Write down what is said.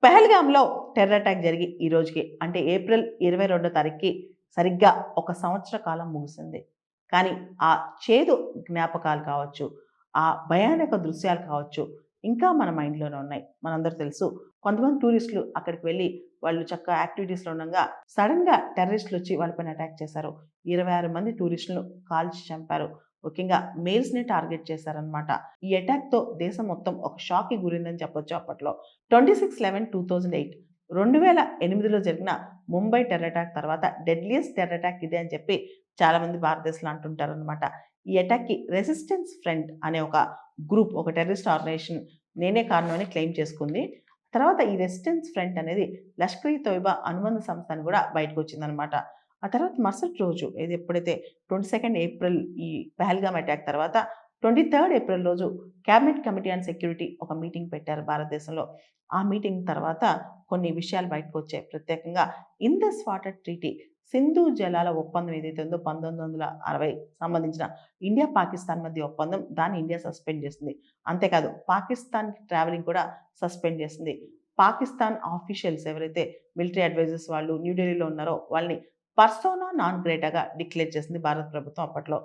పెహల్గాంలో terror attack జరిగి ఈ రోజుకి అంటే ఏప్రిల్ 22 తారీఖుకి సరిగ్గా ఒక సంవత్సర కాలం ముగిసింది. కానీ ఆ చేదు జ్ఞాపకాలు కావచ్చు, ఆ భయానక దృశ్యాలు కావచ్చు, ఇంకా మన మైండ్‌లోనే ఉన్నాయి. మనందరూ తెలుసు కొంతమంది టూరిస్టులు అక్కడికి వెళ్లి వాళ్ళు చక్కగా యాక్టివిటీస్‌లో ఉండంగా సడెన్‌గా టెర్రరిస్టులొచ్చి వాళ్ళపైన అటాక్ చేశారు. 26 మంది టూరిస్టులను కాల్చి చంపారు. ముఖ్యంగా మేల్స్‌ని టార్గెట్ చేశారనమాట. ఈ అటాక్‌తో దేశం మొత్తం ఒక షాక్‌కి గురైందని చెప్పొచ్చు అప్పట్లో. 26/11/2008 2008లో జరిగిన ముంబై టెర్రర్ అటాక్ తర్వాత డెడ్లియెస్ట్ టెర్రర్ అటాక్ ఇదే అని చెప్పి చాలామంది భారతదేశంలో అంటుంటారనమాట. ఈ అటాక్‌కి రెసిస్టెన్స్ ఫ్రంట్ అనే ఒక గ్రూప్, ఒక టెర్రరిస్ట్ ఆర్గనైజేషన్ నేనే కారణం అని క్లెయిమ్ చేసుకుంది. తర్వాత ఈ రెసిస్టెన్స్ ఫ్రంట్ అనేది లష్కర్ ఇ తోయిబా అనుబంధ సంస్థ అని కూడా బయటకొచ్చిందనమాట. ఆ తర్వాత మరుసటి రోజు ఇది ఎప్పుడైతే 22 ఏప్రిల్ ఈ పహల్గామ్ అటాక్ తర్వాత 23 ఏప్రిల్ రోజు క్యాబినెట్ కమిటీ ఆన్ సెక్యూరిటీ ఒక మీటింగ్ పెట్టారు భారతదేశంలో. ఆ మీటింగ్ తర్వాత కొన్ని విషయాలు బయటకొచ్చాయి. ప్రత్యేకంగా ఇండస్ వాటర్ ట్రీటీ సింధు జలాల ఒప్పందం ఏదైతే ఉందో 1960 సంబంధించిన ఇండియా, పాకిస్తాన్ మధ్య ఒప్పందం దాన్ని ఇండియా సస్పెండ్ చేసింది. అంతేకాదు పాకిస్తాన్‌కి ట్రావెలింగ్ కూడా సస్పెండ్ చేసింది. పాకిస్తాన్ ఆఫీషియల్స్ ఎవరైతే మిలిటరీ అడ్వైజర్స్ వాళ్ళు న్యూ ఢిల్లీలో ఉన్నారో వాళ్ళని పర్సోనా నాన్ గ్రేటాగా డిక్లేర్ చేసింది భారత ప్రభుత్వం అప్పట్లో.